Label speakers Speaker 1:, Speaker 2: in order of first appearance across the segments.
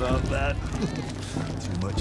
Speaker 1: about that. Too much.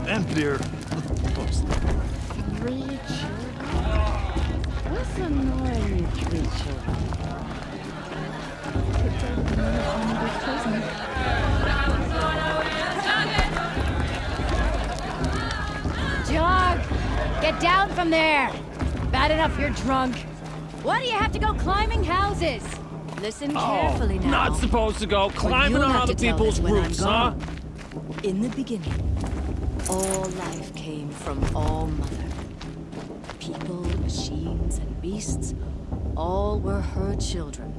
Speaker 1: And beer.
Speaker 2: Three children? What's annoying you three children?
Speaker 3: Jog! Get down from there! Bad enough you're drunk. Why do you have to go climbing houses? Listen carefully now.
Speaker 4: Not supposed to go climbing
Speaker 3: You'll
Speaker 4: on
Speaker 3: have
Speaker 4: other
Speaker 3: to tell
Speaker 4: people's
Speaker 3: this when I'm
Speaker 4: roofs, huh?
Speaker 3: gone. In the beginning, all life came from All Mother. People, machines, and beasts, all were her children.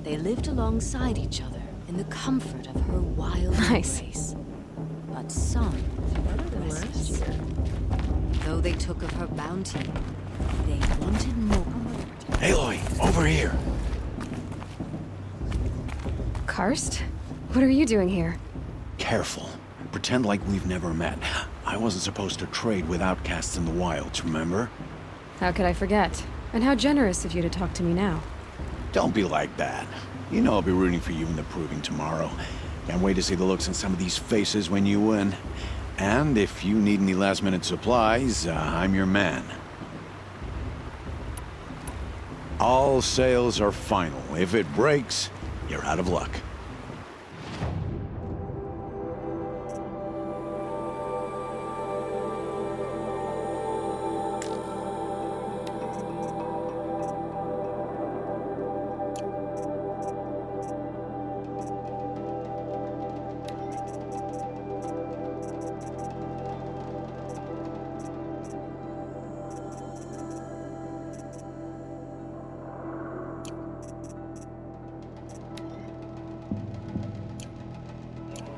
Speaker 3: They lived alongside each other in the comfort of her wild embrace. But some were restless. Though they took of her bounty, they wanted more.
Speaker 1: Aloy, over here.
Speaker 5: Karst? What are you doing here?
Speaker 6: Careful. Pretend like we've never met. I wasn't supposed to trade with outcasts in the wilds, remember?
Speaker 5: How could I forget? And how generous of you to talk to me now.
Speaker 6: Don't be like that. You know I'll be rooting for you in the proving tomorrow. Can't wait to see the looks on some of these faces when you win. And if you need any last-minute supplies, I'm your man. All sales are final. If it breaks, you're out of luck.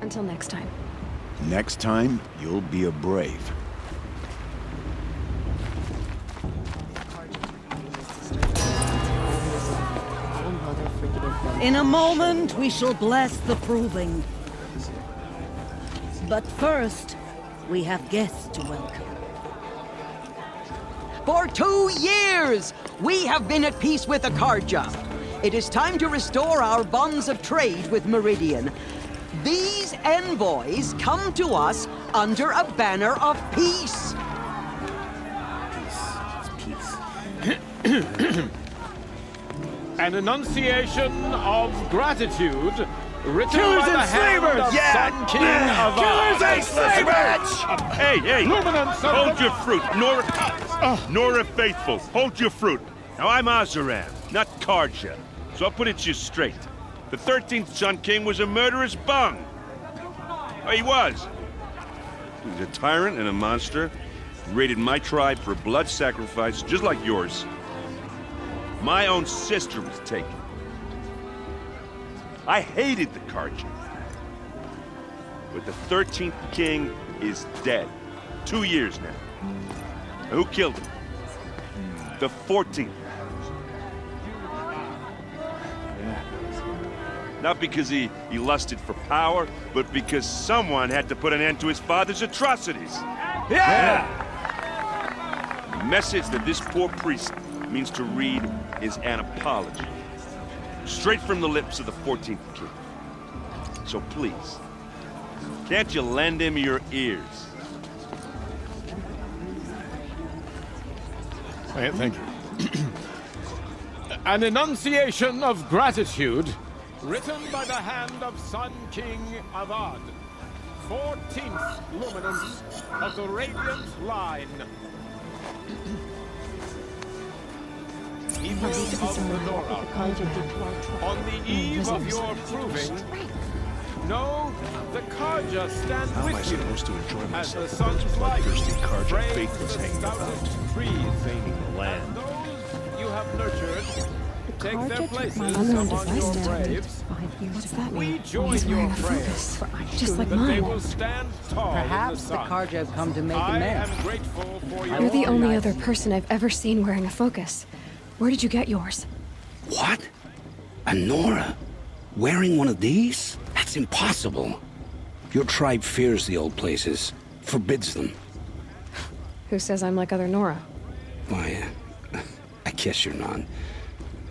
Speaker 5: Until next time.
Speaker 6: Next time, you'll be a brave.
Speaker 2: In a moment, we shall bless the proving. But first, we have guests to welcome.
Speaker 7: For 2 years, we have been at peace with Akarja. It is time to restore our bonds of trade with Meridian. These envoys come to us under a banner of peace.
Speaker 4: An enunciation of gratitude written
Speaker 1: Killers
Speaker 4: by the
Speaker 1: and
Speaker 4: hand
Speaker 1: slavers!
Speaker 4: of
Speaker 1: Yeah!
Speaker 4: Sun King of
Speaker 1: Killers and slavers!
Speaker 8: Hey,
Speaker 4: Luminance of
Speaker 8: hold
Speaker 4: the-
Speaker 8: your fruit. Nora Faithful, hold your fruit. Now, I'm Azaran, not Karja, so I'll put it to you straight. The 13th Sun King was a murderous bung. Oh, he was. He was a tyrant and a monster. He raided my tribe for blood sacrifice, just like yours. My own sister was taken. I hated the Karja. But the 13th King is dead. 2 years now. And who killed him? The 14th. Not because he lusted for power, but because someone had to put an end to his father's atrocities.
Speaker 1: Yeah!
Speaker 8: The message that this poor priest means to read is an apology. Straight from the lips of the 14th king. So please, can't you lend him your ears?
Speaker 4: Thank you. An enunciation of gratitude written by the hand of Sun King Avad, 14th luminance of the Radiant Line. people of Lenora, on the eve of your proving, know the Karja stand
Speaker 1: How am I
Speaker 4: with you
Speaker 1: supposed to enjoy
Speaker 4: as the
Speaker 1: myself
Speaker 4: sun's
Speaker 1: with
Speaker 4: light
Speaker 1: bloodthirsty Karja
Speaker 4: frames
Speaker 1: faithless
Speaker 4: the
Speaker 1: hanging about,
Speaker 4: stoutest trees.
Speaker 1: defaming the
Speaker 4: And
Speaker 1: land?
Speaker 4: those you have nurtured take their
Speaker 5: I'm
Speaker 4: places
Speaker 5: on
Speaker 4: among your
Speaker 5: device now.
Speaker 4: braves.
Speaker 5: What's that
Speaker 4: We
Speaker 5: mean?
Speaker 4: join
Speaker 5: He's
Speaker 4: your
Speaker 5: wearing a
Speaker 4: prayers
Speaker 5: focus, just like
Speaker 4: that they
Speaker 5: mine.
Speaker 4: will stand tall
Speaker 7: Perhaps
Speaker 4: in
Speaker 7: the
Speaker 4: the sun.
Speaker 7: Karja have come to make
Speaker 4: I
Speaker 7: amends.
Speaker 4: am grateful for your
Speaker 5: You're the only
Speaker 7: nice.
Speaker 5: other person I've ever seen wearing a focus. Where did you get yours?
Speaker 9: What? A Nora? Wearing one of these? That's impossible. Your tribe fears the old places, forbids them.
Speaker 5: Who says I'm like other Nora?
Speaker 9: Why, I guess you're not.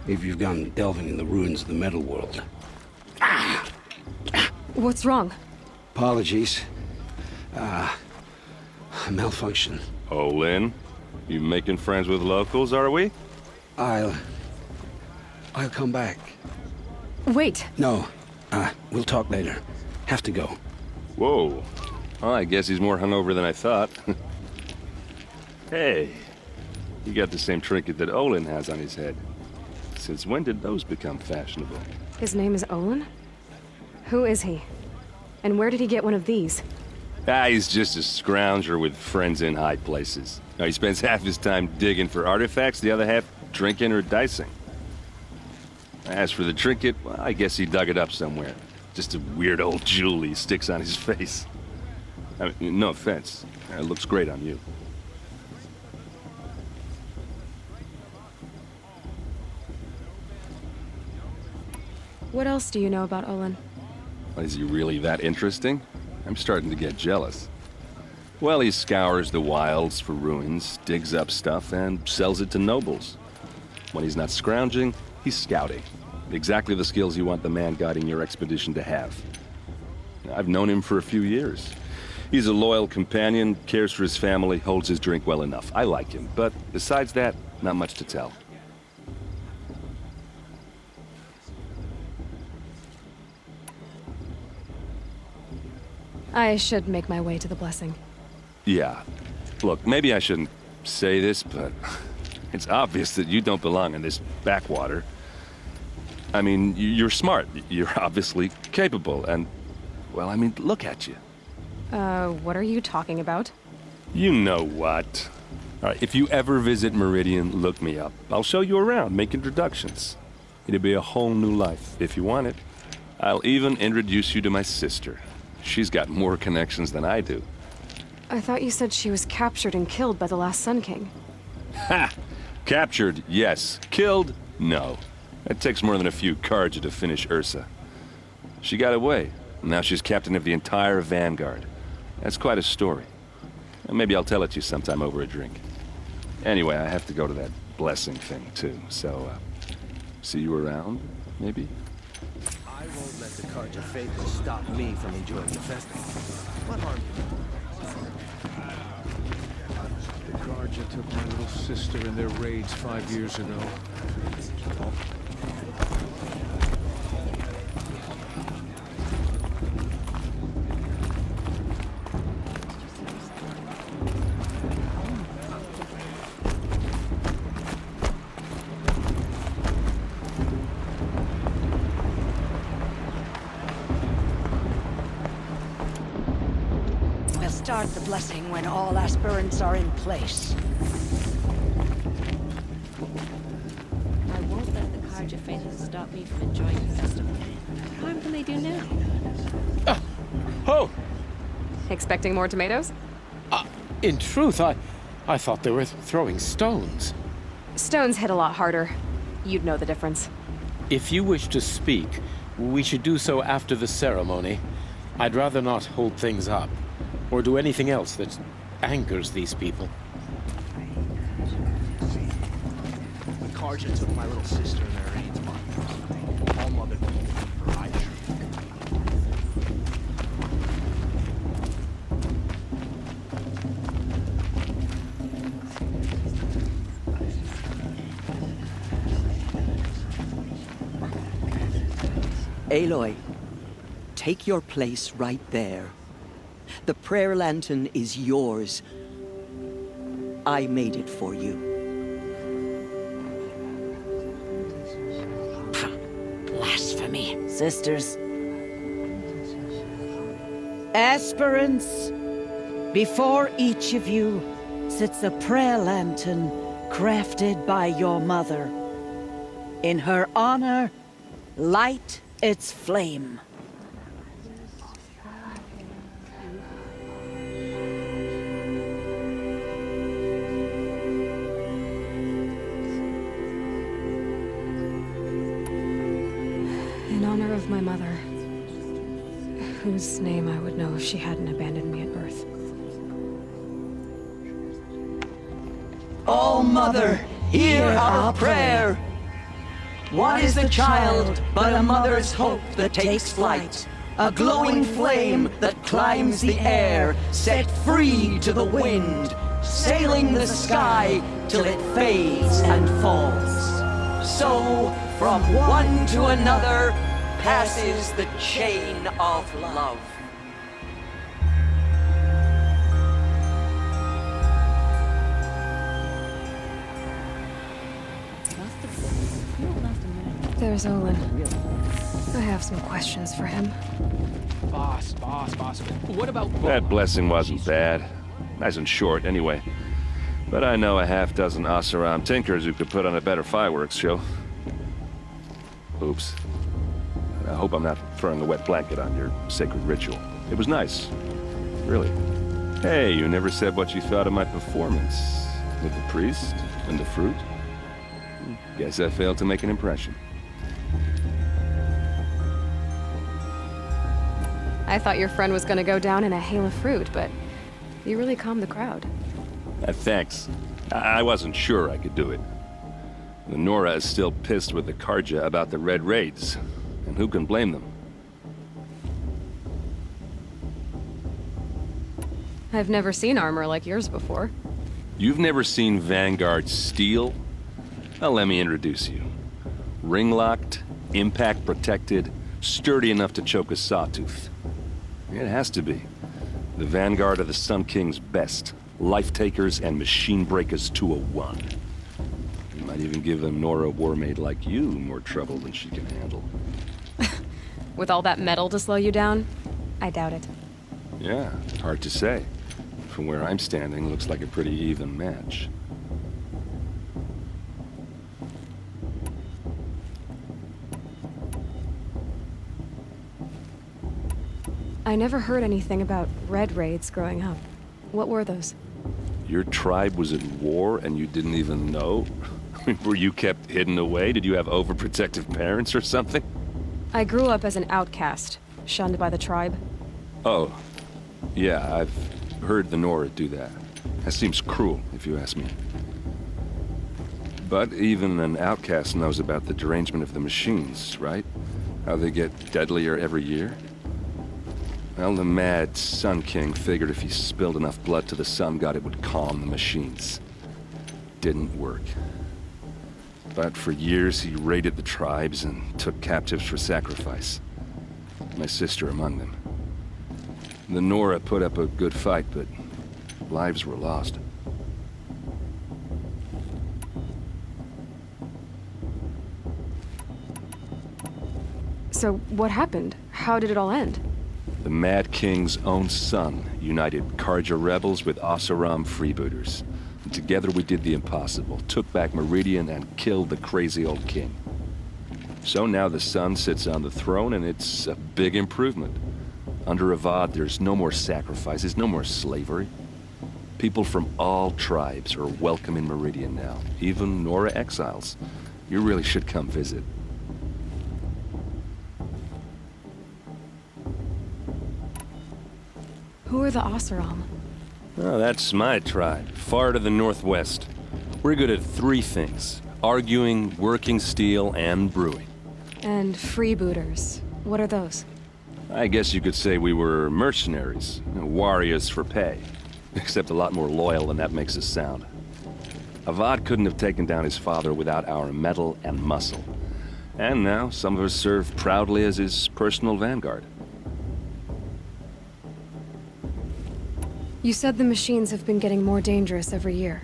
Speaker 9: If you've gone delving in the ruins of the metal world.
Speaker 5: What's wrong?
Speaker 9: Apologies. A malfunction.
Speaker 8: Oh, Lynn? You making friends with locals, are we?
Speaker 9: I'll come back.
Speaker 5: Wait,
Speaker 9: No, we'll talk later. Have to go.
Speaker 8: Whoa. Well, I guess he's more hungover than I thought. Hey, you got the same trinket that Olin has on his head. Since when did those become fashionable?
Speaker 5: his name is Olin? Who is he? And where did he get one of these?
Speaker 8: He's just a scrounger with friends in high places. Now, he spends half his time digging for artifacts, the other half drinking or dicing. As for the trinket, well, I guess he dug it up somewhere. Just a weird old jewel he sticks on his face. I mean, no offense. It looks great on you.
Speaker 5: What else do you know about Olin?
Speaker 8: Is he really that interesting? I'm starting to get jealous. Well, he scours the wilds for ruins, digs up stuff, and sells it to nobles. When he's not scrounging, he's scouting. Exactly the skills you want the man guiding your expedition to have. I've known him for a few years. He's a loyal companion, cares for his family, holds his drink well enough. I like him, but besides that, not much to tell.
Speaker 5: I should make my way to the blessing.
Speaker 8: Yeah. Look, maybe I shouldn't say this, but it's obvious that you don't belong in this backwater. I mean, you're smart. You're obviously capable, and, well, I mean, look at you.
Speaker 5: What are you talking about?
Speaker 8: You know what. All right, if you ever visit Meridian, look me up. I'll show you around, make introductions. It'll be a whole new life, if you want it. I'll even introduce you to my sister. She's got more connections than I do.
Speaker 5: I thought you said she was captured and killed by the last Sun King.
Speaker 8: Ha! Captured, yes. Killed, no. It takes more than a few Karja to finish Ursa. She got away. Now she's captain of the entire Vanguard. That's quite a story. And maybe I'll tell it to you sometime over a drink. Anyway, I have to go to that blessing thing, too. So, see you around, maybe?
Speaker 1: I won't let the Karja faithful stop me from enjoying the festival. What harm?
Speaker 10: The Karja took my little sister in their raids 5 years ago.
Speaker 11: We'll start the blessing when all aspirants are in place.
Speaker 2: I won't let the Karja faithful stop me from enjoying the festival. What harm can they do now?
Speaker 4: Oh,
Speaker 5: Expecting more tomatoes?
Speaker 4: in truth, I thought they were throwing stones.
Speaker 5: Stones hit a lot harder. You'd know the difference.
Speaker 4: If you wish to speak, we should do so after the ceremony. I'd rather not hold things up, or do anything else that angers these people.
Speaker 1: The Karja took my little sister in their raids. All mother for I shrink.
Speaker 7: Aloy, take your place right there. The prayer lantern is yours. I made it for you. sisters. Aspirants, before each of you sits a prayer lantern crafted by your mother. In her honor, light its flame.
Speaker 5: In honor of my mother, whose name I would know if she hadn't abandoned me at birth.
Speaker 7: O Mother, hear our prayer. What is the child but a mother's hope that takes flight? A glowing flame that climbs the air, set free to the wind, sailing the sky till it fades and falls. So, from one to another, passes the chain of love.
Speaker 5: There's Olin. I have some questions for him.
Speaker 1: Boss. What about...
Speaker 8: That blessing wasn't bad. Nice and short, anyway. But I know a half-dozen Oseram tinkers who could put on a better fireworks show. Oops. I hope I'm not throwing a wet blanket on your sacred ritual. It was nice. Really. Hey, you never said what you thought of my performance. With the priest and the fruit. Guess I failed to make an impression.
Speaker 5: I thought your friend was gonna go down in a hail of fruit, but you really calmed the crowd.
Speaker 8: Thanks. I wasn't sure I could do it. The Nora is still pissed with the Karja about the Red Raids. And who can blame them?
Speaker 5: I've never seen armor like yours before.
Speaker 8: You've never seen Vanguard steel? Well, let me introduce you. Ring-locked, impact-protected, sturdy enough to choke a sawtooth. It has to be. The Vanguard of the Sun King's best. Life-takers and machine-breakers to a one. You might even give a Nora warmaid like you more trouble than she can handle.
Speaker 5: With all that metal to slow you down? I doubt it.
Speaker 8: Yeah, hard to say. From where I'm standing, looks like a pretty even match.
Speaker 5: I never heard anything about Red Raids growing up. What were those?
Speaker 8: Your tribe was at war and you didn't even know? Were you kept hidden away? Did you have overprotective parents or something?
Speaker 5: I grew up as an outcast, shunned by the tribe.
Speaker 8: Oh, yeah, I've heard the Nora do that. That seems cruel, if you ask me. But even an outcast knows about the derangement of the machines, right? How they get deadlier every year? Well, the mad Sun King figured if he spilled enough blood to the Sun God, it would calm the machines. Didn't work. But for years, he raided the tribes and took captives for sacrifice. My sister among them. The Nora put up a good fight, but lives were lost.
Speaker 5: So, what happened? How did it all end?
Speaker 8: The Mad King's own son united Karja rebels with Oseram freebooters. And together we did the impossible, took back Meridian and killed the crazy old king. So now the son sits on the throne and it's a big improvement. Under Avad, there's no more sacrifices, no more slavery. People from all tribes are welcome in Meridian now, even Nora exiles. You really should come visit.
Speaker 5: Who are the Oseram?
Speaker 8: Oh, that's my tribe, far to the northwest. We're good at three things: arguing, working steel, and brewing.
Speaker 5: And freebooters. What are those?
Speaker 8: I guess you could say we were mercenaries, warriors for pay. Except a lot more loyal than that makes us sound. Avad couldn't have taken down his father without our metal and muscle. And now, some of us serve proudly as his personal vanguard.
Speaker 5: You said the machines have been getting more dangerous every year.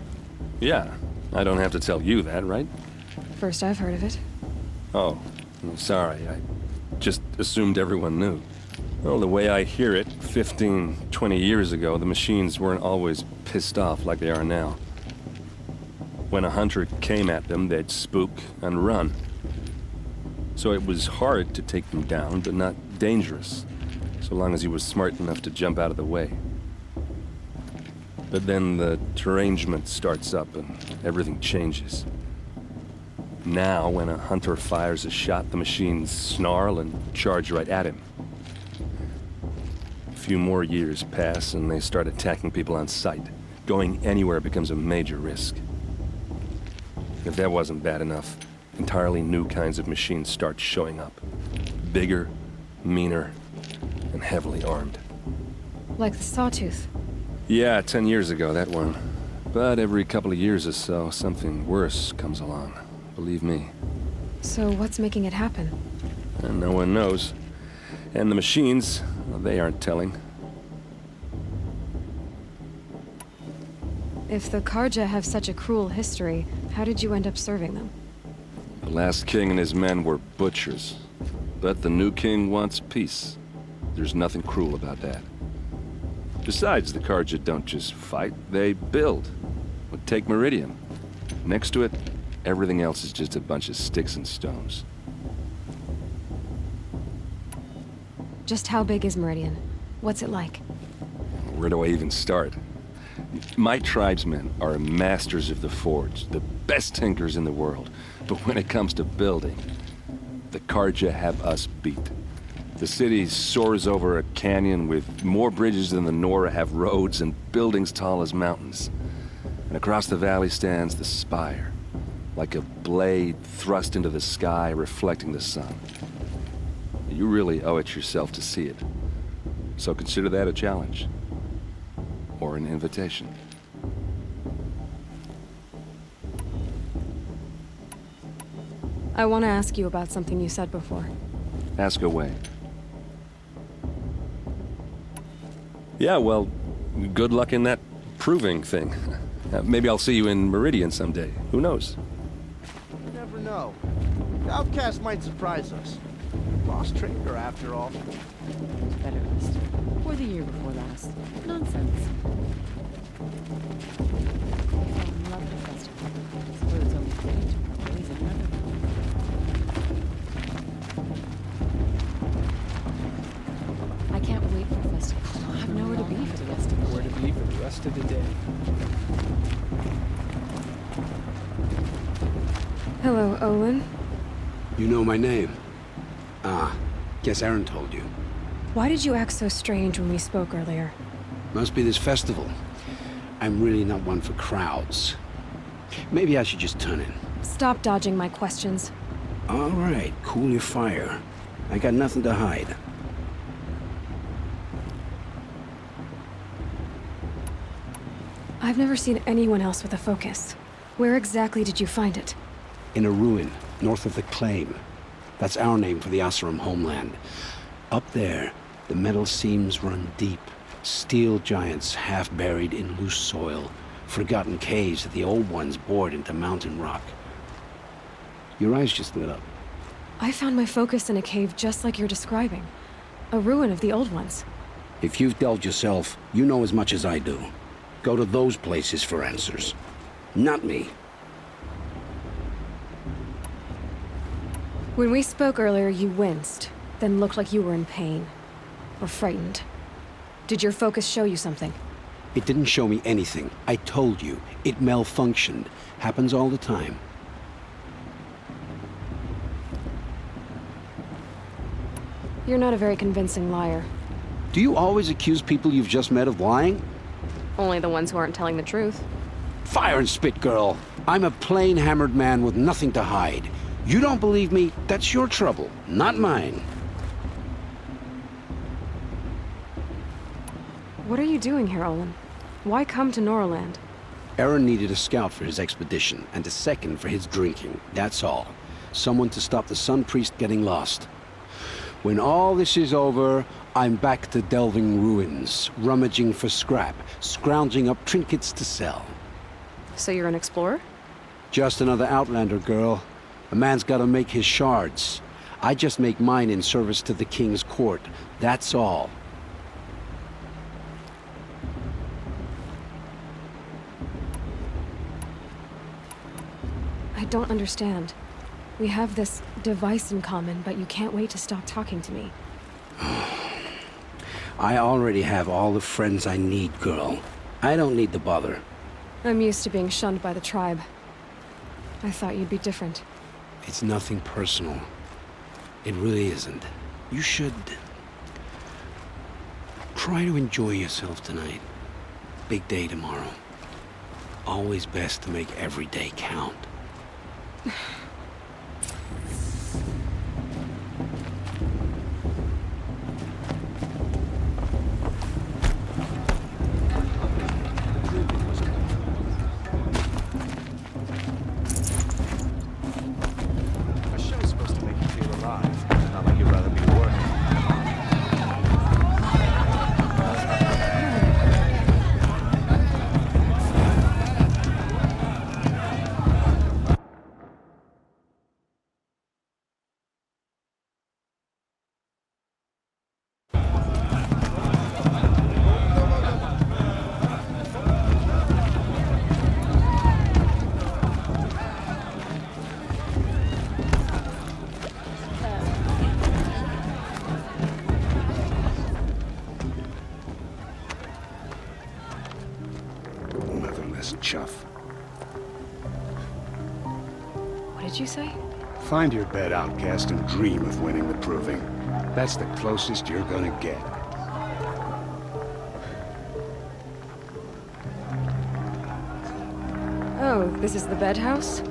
Speaker 8: Yeah, I don't have to tell you that, right?
Speaker 5: First I've heard of it.
Speaker 8: Oh, sorry,
Speaker 12: just assumed everyone knew. Well, the way I hear it, 15, 20 years ago, the machines weren't always pissed off like they are now. When a hunter came at them, they'd spook and run. So it was hard to take them down, but not dangerous, so long as he was smart enough to jump out of the way. But then the derangement starts up and everything changes. Now, when a hunter fires a shot, the machines snarl and charge right at him. A few more years pass and they start attacking people on sight. Going anywhere becomes a major risk. If that wasn't bad enough, entirely new kinds of machines start showing up. Bigger, meaner, and heavily armed.
Speaker 5: Like the Sawtooth.
Speaker 12: Yeah, 10 years ago, that one. But every couple of years or so, something worse comes along. Believe me.
Speaker 5: So what's making it happen?
Speaker 12: And no one knows. And the machines, well, they aren't telling.
Speaker 5: If the Karja have such a cruel history, how did you end up serving them?
Speaker 12: The last king and his men were butchers. But the new king wants peace. There's nothing cruel about that. Besides, the Karja don't just fight, they build. Well, take Meridian. Next to it, everything else is just a bunch of sticks and stones.
Speaker 5: Just how big is Meridian? What's it like?
Speaker 12: Where do I even start? My tribesmen are masters of the forge, the best tinkers in the world. But when it comes to building, the Karja have us beat. The city soars over a canyon with more bridges than the Nora have roads and buildings tall as mountains. And across the valley stands the spire, like a blade thrust into the sky reflecting the sun. You really owe it yourself to see it. So consider that a challenge. Or an invitation.
Speaker 5: I want to ask you about something you said before.
Speaker 12: Ask away. Yeah, well, good luck in that proving thing. Maybe I'll see you in Meridian someday. Who knows?
Speaker 1: You never know. The outcast might surprise us. Lost trader, after all.
Speaker 2: Better list. Or the year before last. Nonsense. I love the festival. Suppose only fitting to part ways at another. I can't wait for festival. I have nowhere to be for the rest of the day.
Speaker 10: Where to be for the rest of the day.
Speaker 5: Hello, Olin.
Speaker 9: You know my name? Ah, guess Aaron told you.
Speaker 5: Why did you act so strange when we spoke earlier?
Speaker 9: Must be this festival. I'm really not one for crowds. Maybe I should just turn in.
Speaker 5: Stop dodging my questions.
Speaker 9: All right, cool your fire. I got nothing to hide.
Speaker 5: I've never seen anyone else with a focus. Where exactly did you find it?
Speaker 9: In a ruin, north of the Claim. That's our name for the Oseram homeland. Up there, the metal seams run deep. Steel giants half buried in loose soil. Forgotten caves that the old ones bored into mountain rock. Your eyes just lit up.
Speaker 5: I found my focus in a cave just like you're describing. A ruin of the old ones.
Speaker 9: If you've delved yourself, you know as much as I do. Go to those places for answers. Not me.
Speaker 5: When we spoke earlier, you winced, then looked like you were in pain. Or frightened. Did your focus show you something?
Speaker 9: It didn't show me anything. I told you. It malfunctioned. Happens all the time.
Speaker 5: You're not a very convincing liar.
Speaker 9: Do you always accuse people you've just met of lying?
Speaker 5: Only the ones who aren't telling the truth.
Speaker 9: Fire and spit, girl. I'm a plain hammered man with nothing to hide. You don't believe me, that's your trouble, not mine.
Speaker 5: What are you doing here, Olin? Why come to Noraland?
Speaker 9: Aaron needed a scout for his expedition, and a second for his drinking, that's all. Someone to stop the Sun Priest getting lost. When all this is over, I'm back to delving ruins, rummaging for scrap, scrounging up trinkets to sell.
Speaker 5: So you're an explorer?
Speaker 9: Just another Outlander, girl. A man's gotta make his shards. I just make mine in service to the king's court. That's all.
Speaker 5: I don't understand. We have this device in common, but you can't wait to stop talking to me.
Speaker 9: I already have all the friends I need, girl. I don't need the bother.
Speaker 5: I'm used to being shunned by the tribe. I thought you'd be different.
Speaker 9: It's nothing personal. It really isn't. You should try to enjoy yourself tonight. Big day tomorrow. Always best to make every day count.
Speaker 1: A show's supposed to make you feel alive, not like you'd rather be working.
Speaker 9: Motherless chuff.
Speaker 5: What did you say?
Speaker 13: Find your bed, outcast, and dream of winning the proving. That's the closest you're gonna get.
Speaker 5: Oh, this is the bed house?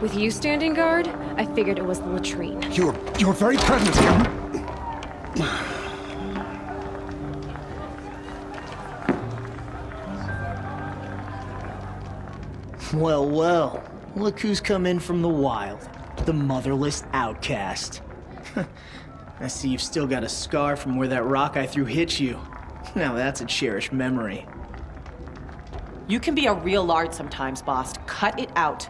Speaker 5: With you standing guard, I figured it was the latrine.
Speaker 13: Your very presence here.
Speaker 14: Well, well. Look who's come in from the wild. The motherless outcast. I see you've still got a scar from where that rock I threw hit you. Now that's a cherished memory.
Speaker 15: You can be a real lard sometimes, boss. Cut it out.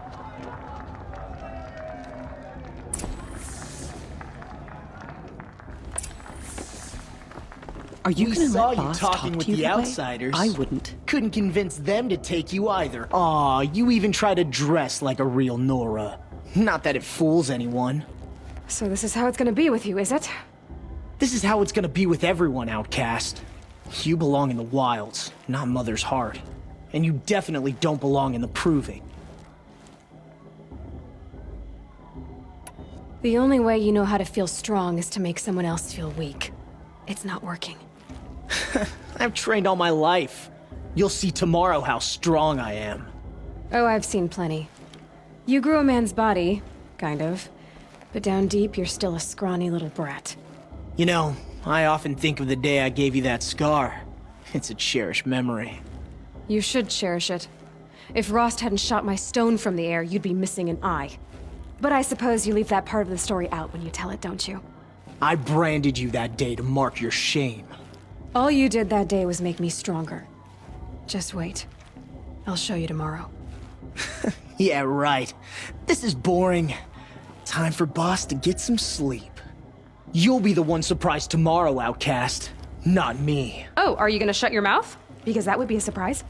Speaker 7: Are you
Speaker 14: We
Speaker 7: gonna
Speaker 14: saw
Speaker 7: let
Speaker 14: you
Speaker 7: boss
Speaker 14: talking
Speaker 7: talk
Speaker 14: with
Speaker 7: to you
Speaker 14: the
Speaker 7: that way?
Speaker 14: outsiders.
Speaker 7: I wouldn't.
Speaker 14: Couldn't convince them to take you either. Aw, you even try to dress like a real Nora. Not that it fools anyone.
Speaker 5: So this is how it's gonna be with you, is it?
Speaker 14: This is how it's gonna be with everyone, outcast. You belong in the wilds, not Mother's heart. And you definitely don't belong in the proving.
Speaker 5: The only way you know how to feel strong is to make someone else feel weak. It's not working.
Speaker 14: I've trained all my life. You'll see tomorrow how strong I am.
Speaker 5: Oh, I've seen plenty. You grew a man's body, kind of. But down deep, you're still a scrawny little brat.
Speaker 14: You know, I often think of the day I gave you that scar. It's a cherished memory.
Speaker 5: You should cherish it. If Rost hadn't shot my stone from the air, you'd be missing an eye. But I suppose you leave that part of the story out when you tell it, don't you?
Speaker 14: I branded you that day to mark your shame.
Speaker 5: All you did that day was make me stronger. Just wait. I'll show you tomorrow.
Speaker 14: Yeah, right. This is boring. Time for boss to get some sleep. You'll be the one surprised tomorrow, outcast. Not me.
Speaker 5: Oh, are you gonna shut your mouth? Because that would be a surprise.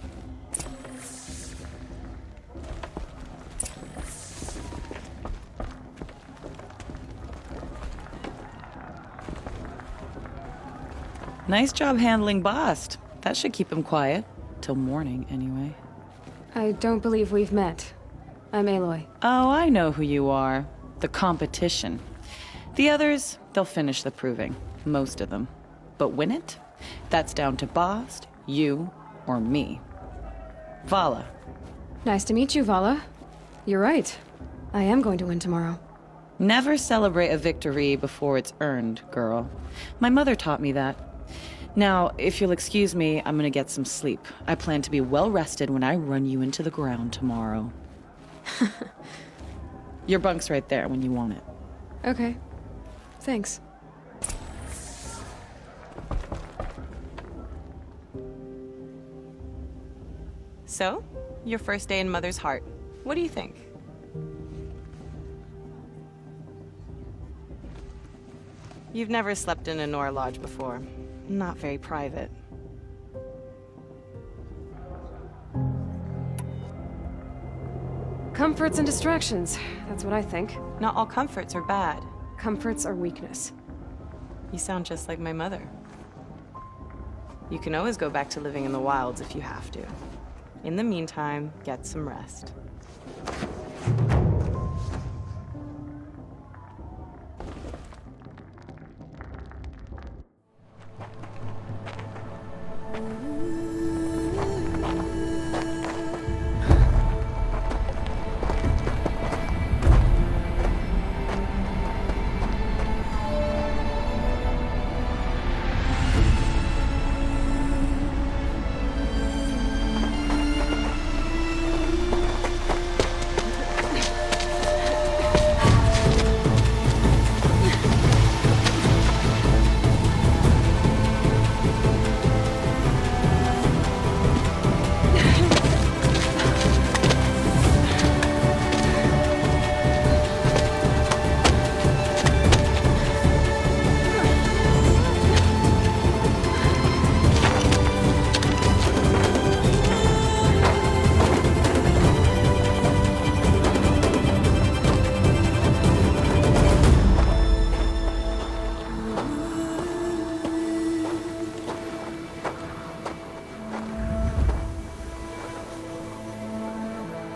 Speaker 15: Nice job handling Bast. That should keep him quiet. Till morning, anyway.
Speaker 5: I don't believe we've met. I'm Aloy.
Speaker 15: Oh, I know who you are. The competition. The others, they'll finish the proving. Most of them. But win it? That's down to Bast, you, or me. Vala.
Speaker 5: Nice to meet you, Vala. You're right. I am going to win tomorrow.
Speaker 15: Never celebrate a victory before it's earned, girl. My mother taught me that. Now, if you'll excuse me, I'm gonna get some sleep. I plan to be well rested when I run you into the ground tomorrow. Your bunk's right there when you want it.
Speaker 5: Okay. Thanks.
Speaker 15: So, your first day in Mother's heart. What do you think? You've never slept in a Nora lodge before. Not very private.
Speaker 5: Comforts and distractions. That's what I think.
Speaker 15: Not all comforts are bad.
Speaker 5: Comforts are weakness.
Speaker 15: You sound just like my mother. You can always go back to living in the wilds if you have to. In the meantime, get some rest.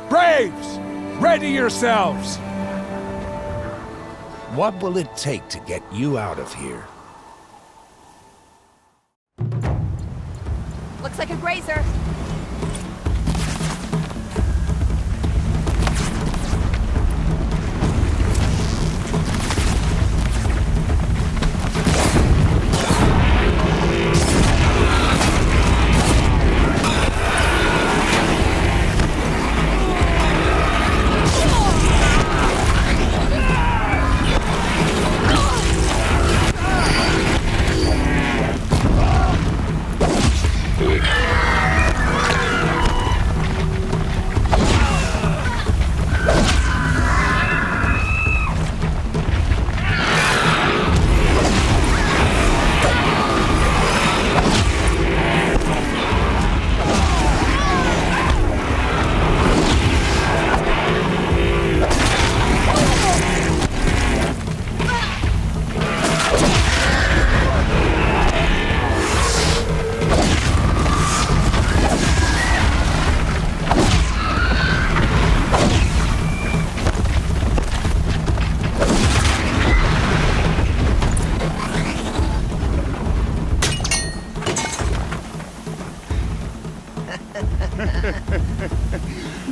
Speaker 16: Braves! Ready yourselves!
Speaker 17: What will it take to get you out of here?
Speaker 3: Looks like a grazer.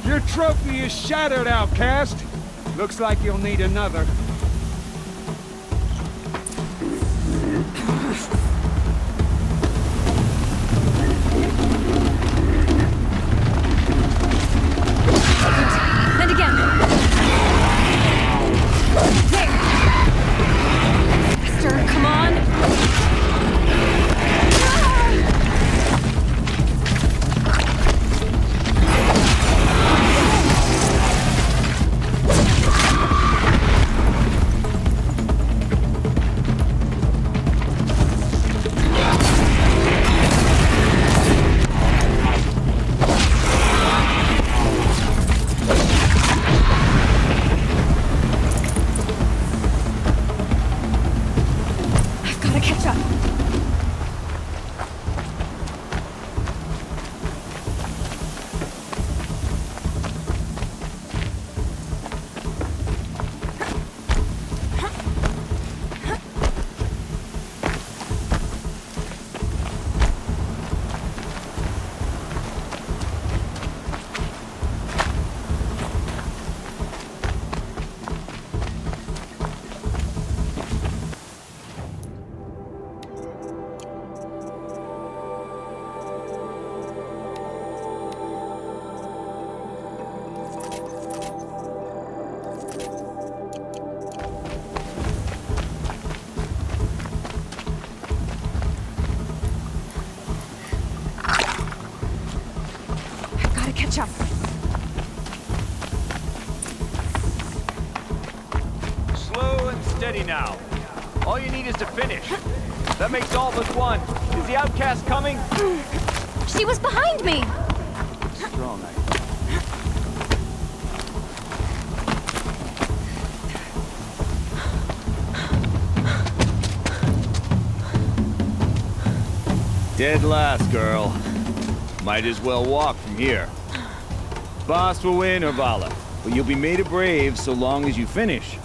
Speaker 16: Your trophy is shattered, outcast. Looks like you'll need another.
Speaker 5: And again. There. Faster, come on. Catch up.
Speaker 18: Slow and steady now. All
Speaker 1: All you need is to finish. That makes all but one. Is the outcast coming?
Speaker 5: She was behind me!
Speaker 1: Strong,
Speaker 18: Dead last, girl. Might as well walk from here. Boss will win or Vala, but you'll be made a brave so long as you finish.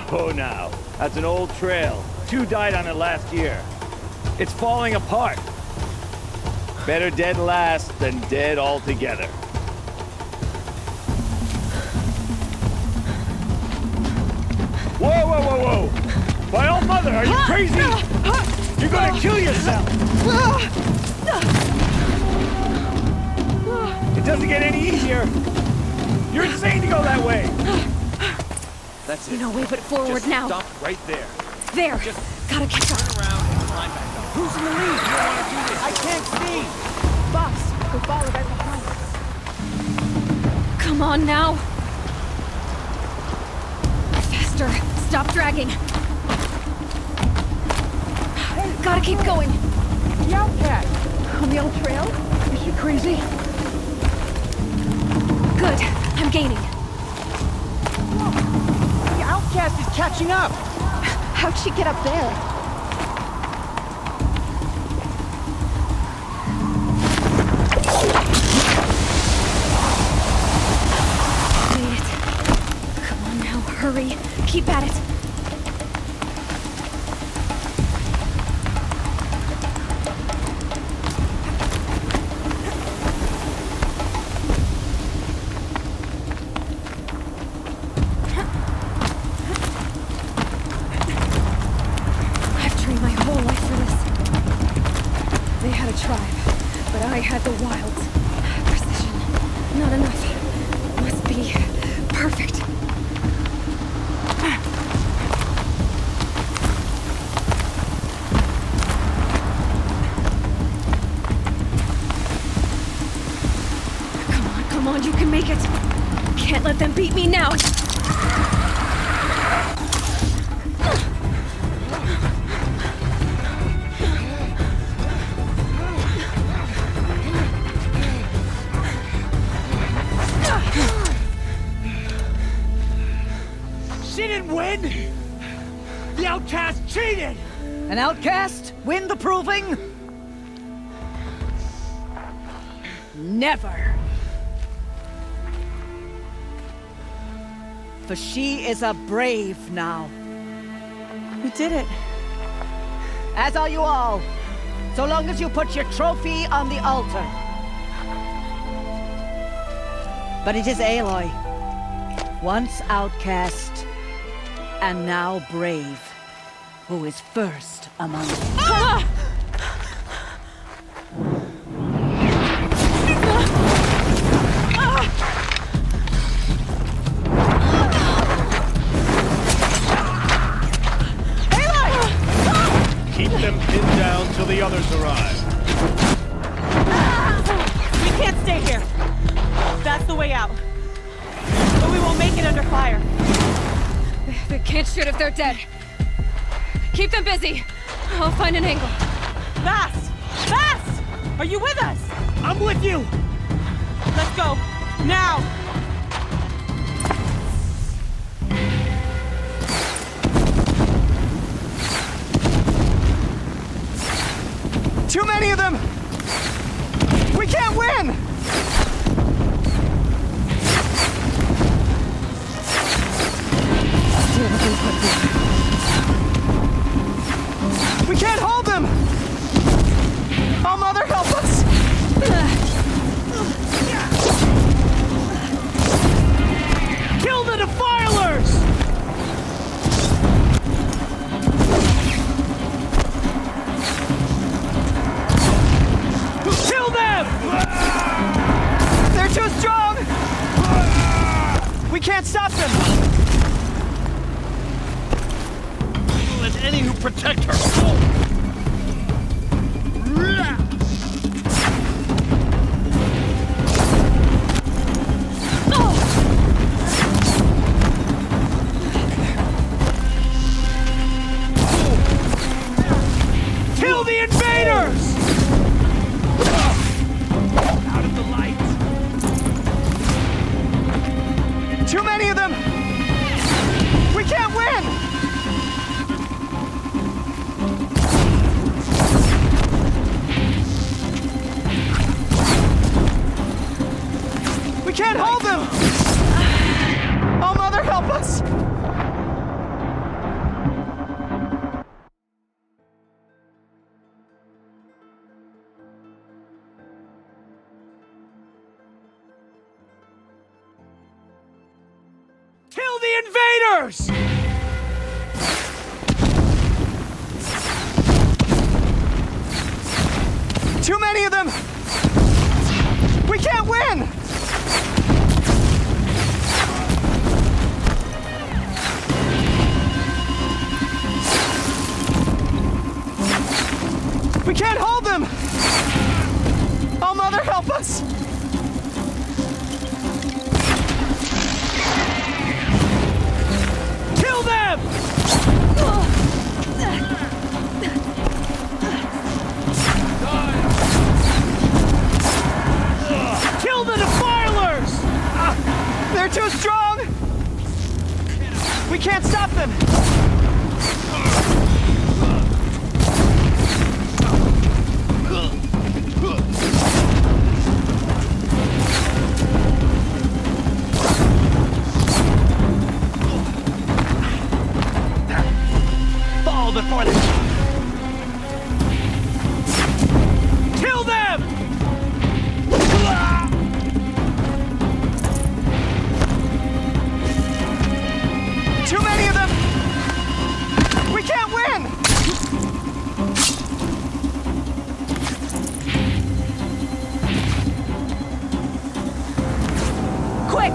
Speaker 18: Oh, now. That's an old trail. 2 died on it last year. It's falling apart. Better dead last than dead altogether. Whoa, whoa, whoa, whoa! By all mother, are you crazy? You're gonna kill yourself! It doesn't get any easier! You're insane to go that way!
Speaker 1: That's it.
Speaker 5: No way but forward
Speaker 1: Just
Speaker 5: now.
Speaker 1: Stop right there.
Speaker 5: There!
Speaker 1: Just
Speaker 5: Gotta catch up.
Speaker 1: turn around and climb back up.
Speaker 7: Who's in the lead?
Speaker 1: You don't want to do this.
Speaker 7: I can't see! Boss, we'll follow right behind.
Speaker 5: Come on now! Faster! Stop dragging! Gotta keep going!
Speaker 14: The outcast! On the old trail? Is she crazy?
Speaker 5: Good. I'm gaining.
Speaker 14: The outcast is catching up!
Speaker 5: How'd she get up there? Made it. Come on now, hurry. Keep at it. I've trained my whole life for this. They had a tribe, but I had the wilds. Precision. Not enough. Must be perfect. Come on, you can make it. Can't let them beat me now.
Speaker 14: She didn't win! The outcast cheated!
Speaker 7: An outcast? Win the proving? Never. For she is a brave now.
Speaker 15: We did it.
Speaker 7: As are you all. So long as you put your trophy on the altar. But it is Aloy, once outcast, and now brave, who is first among us.
Speaker 18: Keep them pinned down till the others arrive.
Speaker 15: We can't stay here. That's the way out. But we won't make it under fire.
Speaker 5: They can't shoot if they're dead. Keep them busy. I'll find an angle.
Speaker 15: Fast! Fast! Are you with us?
Speaker 14: I'm with you!
Speaker 15: Let's go. Now!
Speaker 14: Too many of them! We can't win! We can't hold them! Oh, Mother, help us! Kill the defilers! Kill them! They're too strong! We can't stop them!
Speaker 18: Let any who protect her.
Speaker 1: invaders!
Speaker 14: Too many of them! We can't win! We can't hold them! Oh, Mother, help us!
Speaker 1: Kill them! Kill the defilers!
Speaker 14: They're too strong! We can't stop them!
Speaker 1: Fall before the... Kill them!
Speaker 14: Too many of them! We can't win!
Speaker 15: Quick!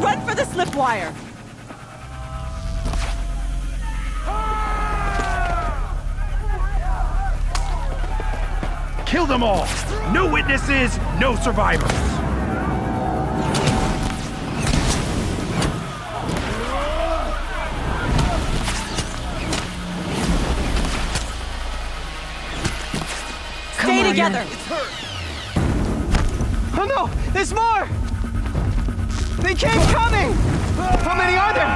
Speaker 15: Run for the slip wire!
Speaker 1: Kill them all! No witnesses, no survivors!
Speaker 15: Stay together!
Speaker 14: Oh no! There's more! They keep coming! How many are there?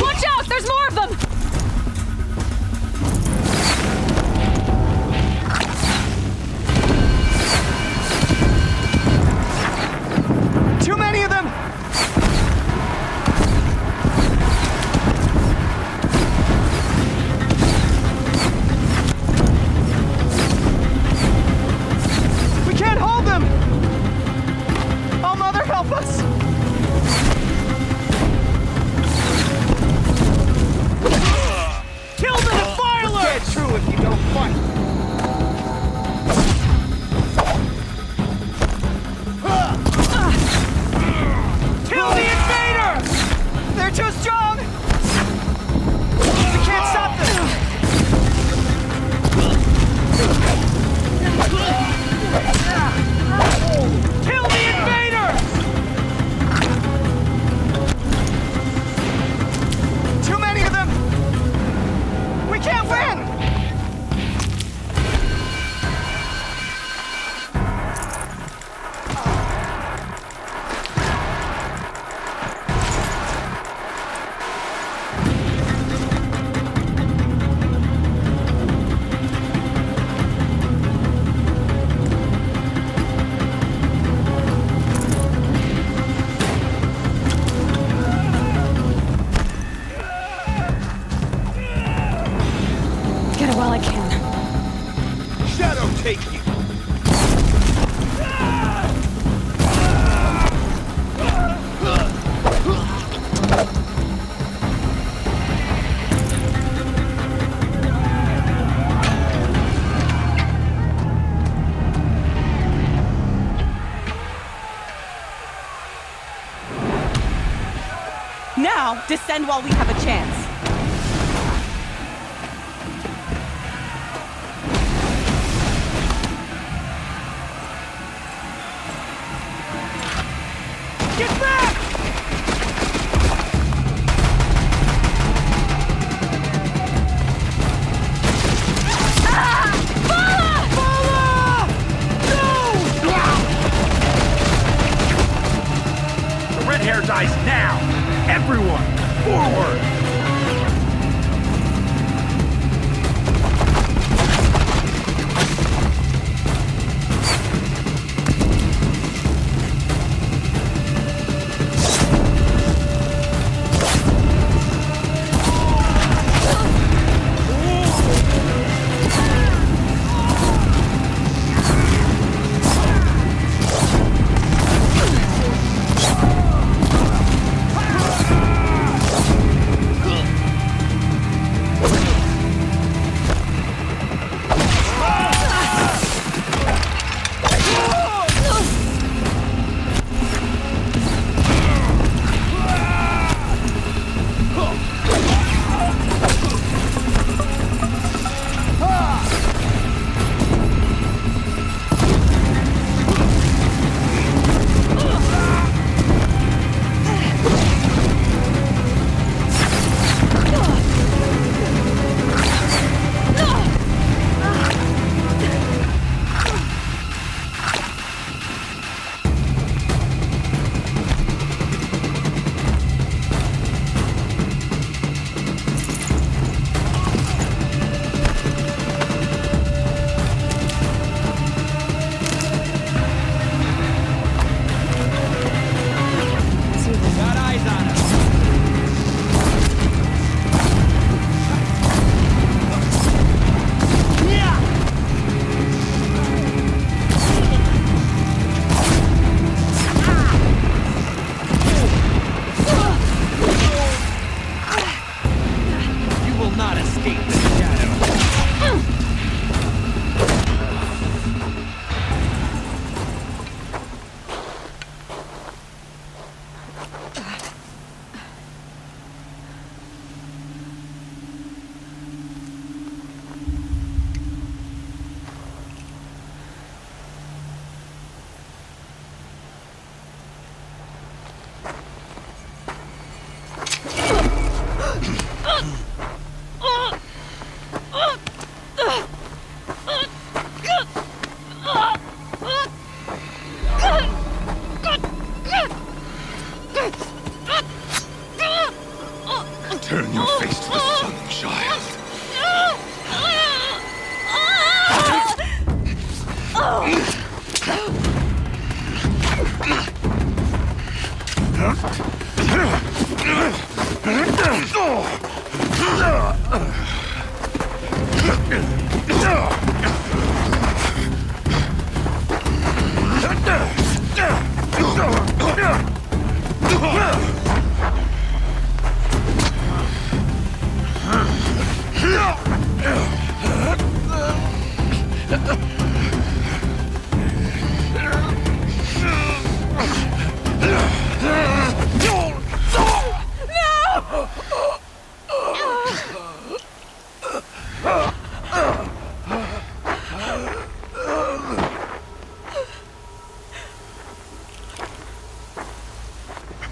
Speaker 5: Watch out! There's more of them!
Speaker 14: Too many of them! We can't hold them! Oh, Mother, help us!
Speaker 1: Kill the defilers! Get true if you don't fight! Kill the invaders!
Speaker 14: They're too strong! We can't stop them!
Speaker 1: Kill the invaders!
Speaker 14: Too many of them! We can't win!
Speaker 5: Get it while I can.
Speaker 1: Shadow take you!
Speaker 15: Now, descend while we have a chance.
Speaker 1: Get back! The red hair dies now! Everyone, forward!
Speaker 17: Turn your face to the sun, child.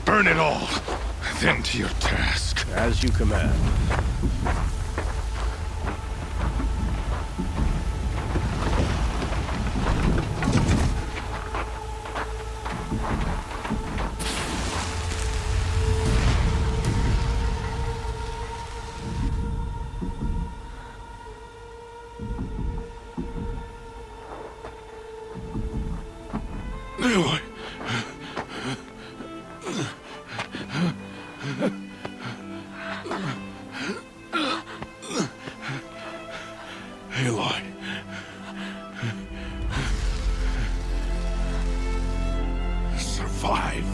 Speaker 17: Burn it all, then to your task.
Speaker 1: As you command.
Speaker 17: Aloy. Aloy. Survive.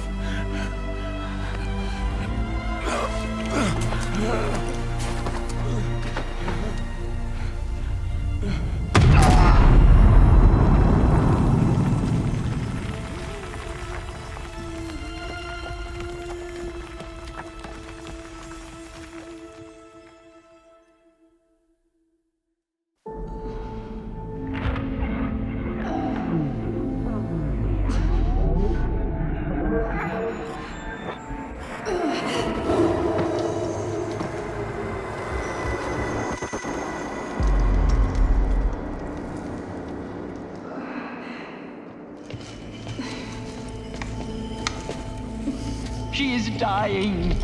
Speaker 7: She is dying.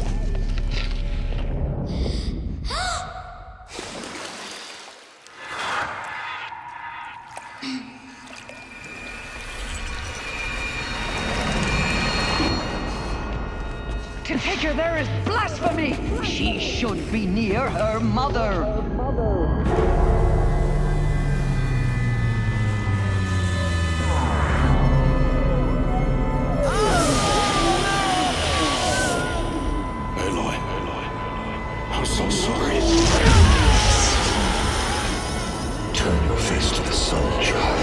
Speaker 7: To take her there is blasphemy. She should be near her mother.
Speaker 17: I'm so sorry. Turn your face to the sun, child.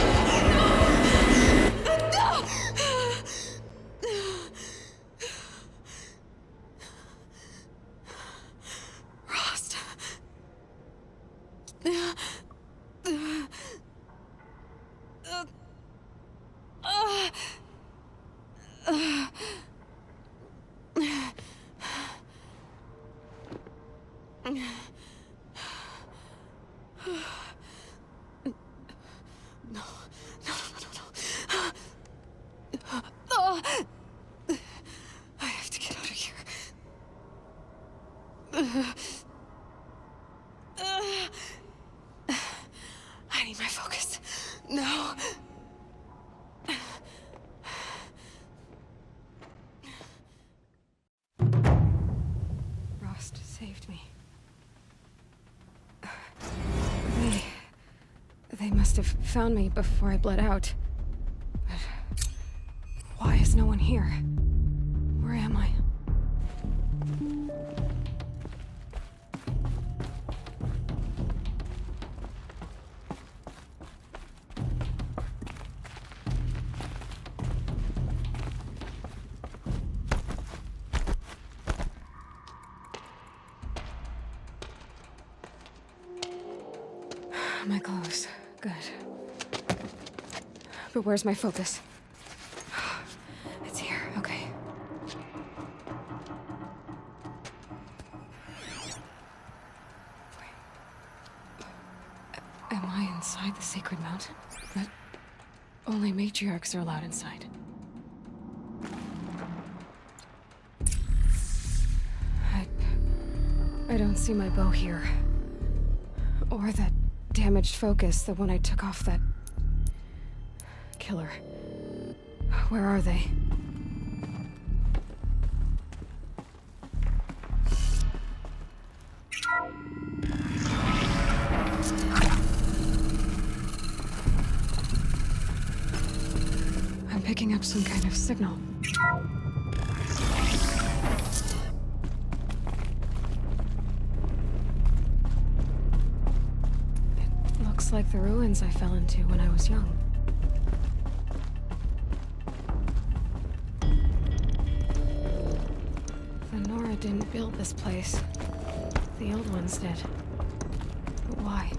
Speaker 5: Rost. I have to get out of here. I need my focus. No. Rost saved me. They must have found me before I bled out. But why is no one here? Where am I? My clothes. Good. But where's my focus? It's here. Okay. Am I inside the sacred mountain? But only matriarchs are allowed inside. I don't see my bow here. Or that damaged focus, the one I took off that killer. Where are they? I'm picking up some kind of signal. It looks like the ruins I fell into when I was young. The Nora didn't build this place. The old ones did. But why?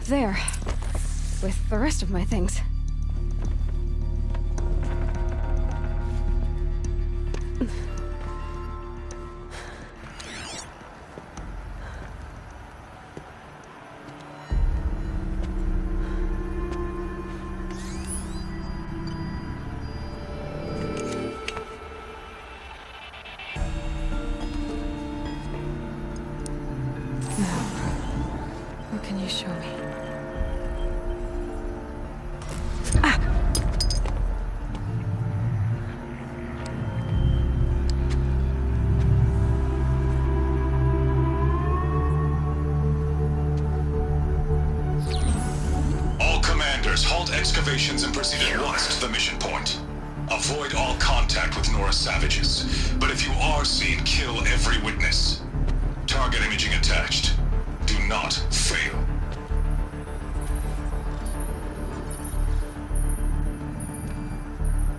Speaker 5: There. With the rest of my things. What can you show me?
Speaker 19: All commanders, halt excavations and proceed at once to the mission point. Avoid all contact with Nora savages, but if you are seen, kill every witness. Target imaging attached. Do not fail.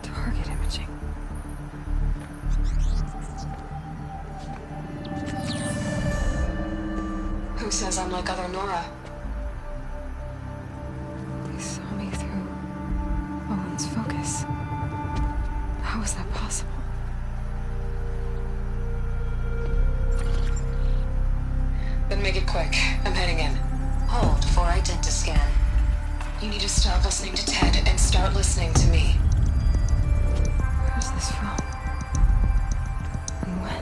Speaker 5: Target imaging. Who says I'm like other Nora? They saw me through Owen's focus. How is that possible?
Speaker 20: Then make it quick. I'm heading in. Hold for identiscan. You need to stop listening to Ted and start listening to me.
Speaker 5: Where's this from? And when?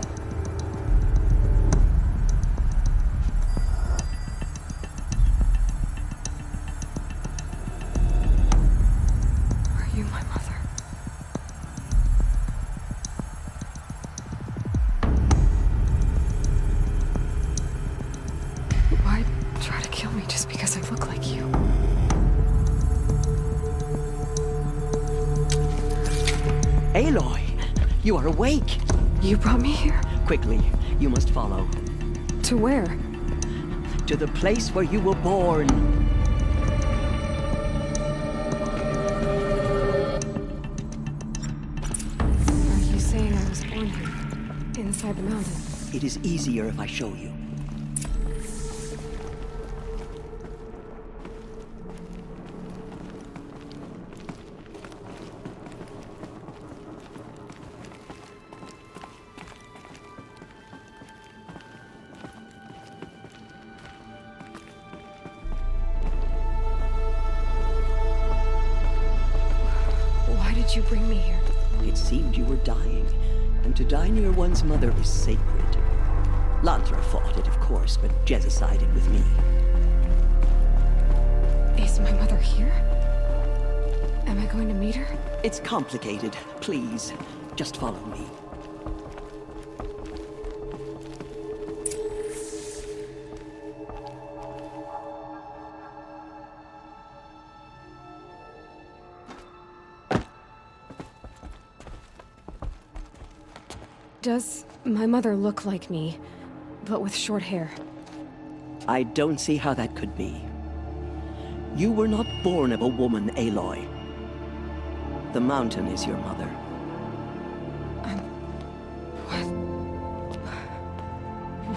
Speaker 5: Are you my mother? Why try to kill me just because I look like you?
Speaker 7: Aloy, you are awake.
Speaker 5: You brought me here?
Speaker 7: Quickly, you must follow.
Speaker 5: To where?
Speaker 7: To the place where you were born.
Speaker 5: Are you saying I was born here? Inside the mountain?
Speaker 7: It is easier if I show you.
Speaker 5: Why did you bring me here?
Speaker 7: It seemed you were dying, and to die near one's mother is sacred. Lantra fought it, of course, but Jezza sided with me.
Speaker 5: Is my mother here? Am I going to meet her?
Speaker 7: It's complicated. Please, just follow me.
Speaker 5: Does my mother look like me, but with short hair?
Speaker 7: I don't see how that could be. You were not born of a woman, Aloy. The mountain is your mother.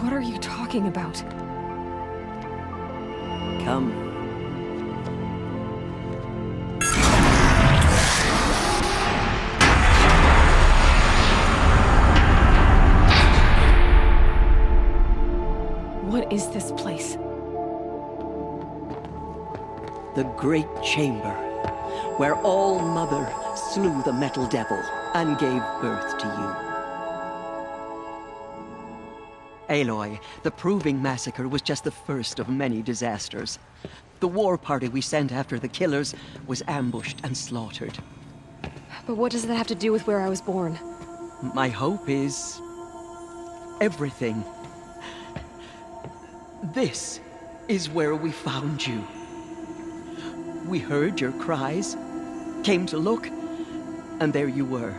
Speaker 5: What are you talking about?
Speaker 7: Come.
Speaker 5: What is this place?
Speaker 7: The Great Chamber, where All-Mother slew the Metal Devil and gave birth to you. Aloy, the Proving Massacre was just the first of many disasters. The war party we sent after the killers was ambushed and slaughtered.
Speaker 5: But what does that have to do with where I was born?
Speaker 7: My hope is... everything. This is where we found you. We heard your cries, came to look, and there you were.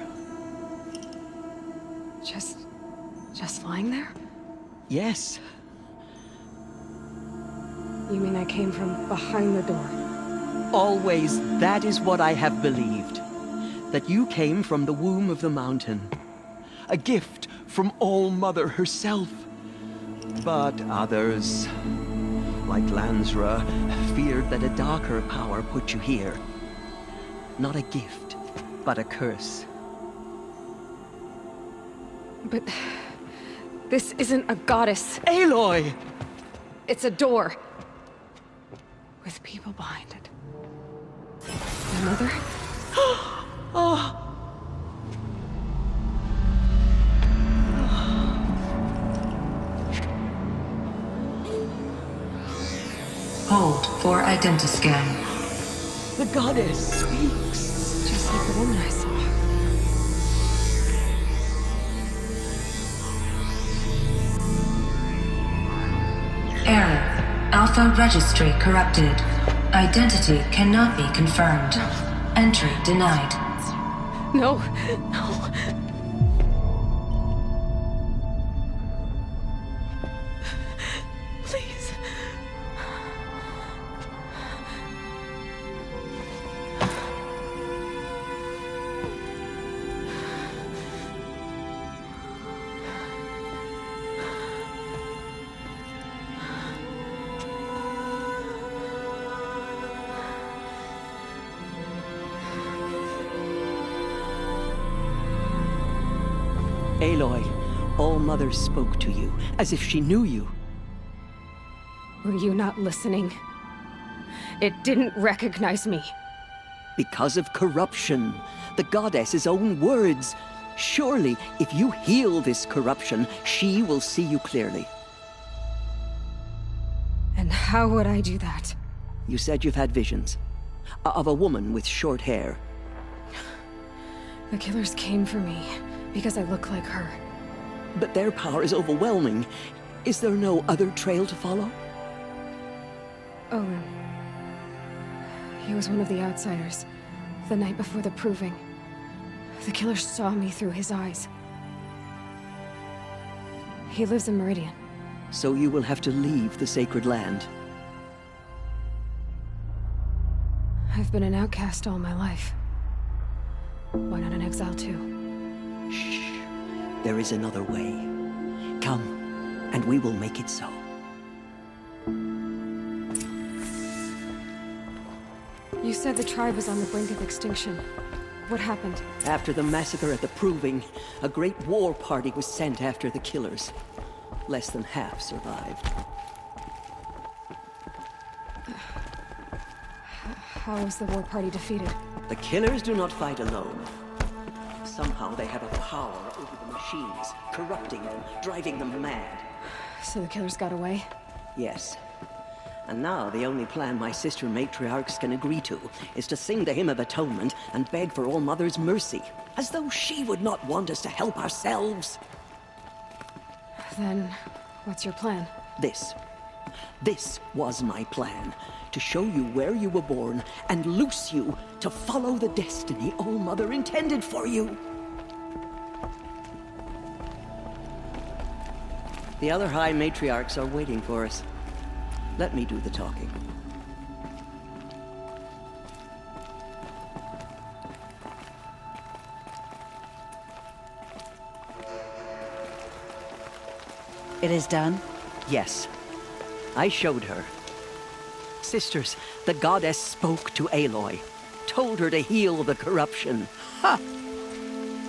Speaker 5: Just lying there?
Speaker 7: Yes.
Speaker 5: You mean I came from behind the door?
Speaker 7: Always, that is what I have believed. That you came from the womb of the mountain. A gift from All-Mother herself. But others, like Lansra, feared that a darker power put you here. Not a gift, but a curse.
Speaker 5: But... this isn't a goddess.
Speaker 7: Aloy!
Speaker 5: It's a door. With people behind it. My mother?
Speaker 7: Oh!
Speaker 20: Hold for identiscan.
Speaker 7: The goddess speaks.
Speaker 5: Just like the woman I saw.
Speaker 20: Error. Alpha registry corrupted. Identity cannot be confirmed. Entry denied.
Speaker 5: No. No. Please.
Speaker 7: Aloy, All-Mother spoke to you, as if she knew you.
Speaker 5: Were you not listening? It didn't recognize me.
Speaker 7: Because of corruption. The goddess's own words. Surely, if you heal this corruption, she will see you clearly.
Speaker 5: And how would I do that?
Speaker 7: You said you've had visions. Of a woman with short hair.
Speaker 5: The killers came for me because I look like her.
Speaker 7: But their power is overwhelming. Is there no other trail to follow?
Speaker 5: Oh, he was one of the outsiders. The night before the Proving. The killer saw me through his eyes. He lives in Meridian.
Speaker 7: So you will have to leave the sacred land.
Speaker 5: I've been an outcast all my life. Why not an exile too?
Speaker 7: Shh. There is another way. Come, and we will make it so.
Speaker 5: You said the tribe was on the brink of extinction. What happened?
Speaker 7: After the massacre at the Proving, a great war party was sent after the killers. Less than half survived.
Speaker 5: How was the war party defeated?
Speaker 7: The killers do not fight alone. Somehow they have a power over the machines, corrupting them, driving them mad.
Speaker 5: So the killers got away?
Speaker 7: Yes. And now the only plan my sister matriarchs can agree to is to sing the Hymn of Atonement and beg for All-Mother's mercy, as though she would not want us to help ourselves.
Speaker 5: Then, what's your plan?
Speaker 7: This. This was my plan. To show you where you were born and loose you to follow the destiny All-Mother intended for you. The other High Matriarchs are waiting for us. Let me do the talking.
Speaker 11: It is done?
Speaker 7: Yes. I showed her. Sisters, the goddess spoke to Aloy. Told her to heal the corruption. Ha!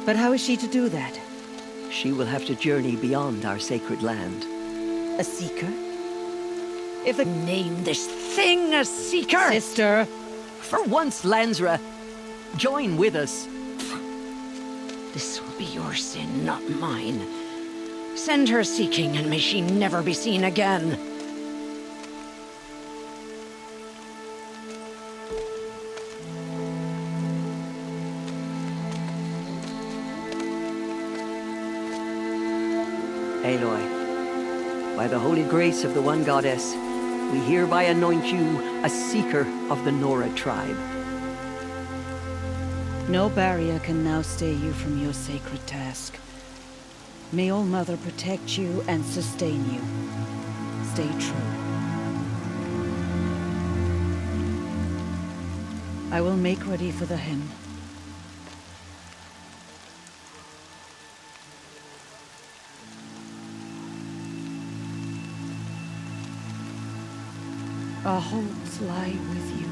Speaker 11: But how is she to do that?
Speaker 7: She will have to journey beyond our sacred land.
Speaker 11: A seeker?
Speaker 7: If the...
Speaker 11: Name this thing a seeker!
Speaker 7: Sister! For once, Lansra, join with us.
Speaker 11: This will be your sin, not mine. Send her seeking, and may she never be seen again.
Speaker 7: Aloy, by the holy grace of the one goddess, we hereby anoint you a seeker of the Nora tribe.
Speaker 11: No barrier can now stay you from your sacred task. May All Mother protect you and sustain you. Stay true. I will make ready for the hymn. Our hopes lie with you.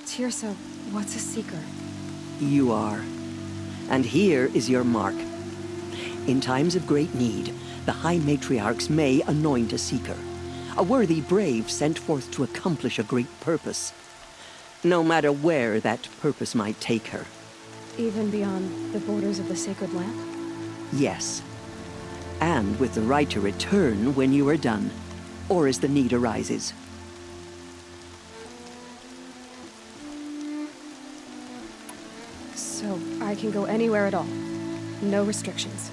Speaker 5: Tirsa, what's a seeker?
Speaker 7: You are. And here is your mark. In times of great need, the High Matriarchs may anoint a seeker. A worthy brave sent forth to accomplish a great purpose. No matter where that purpose might take her.
Speaker 5: Even beyond the borders of the sacred land?
Speaker 7: Yes. And with the right to return when you are done, or as the need arises.
Speaker 5: So I can go anywhere at all. No restrictions.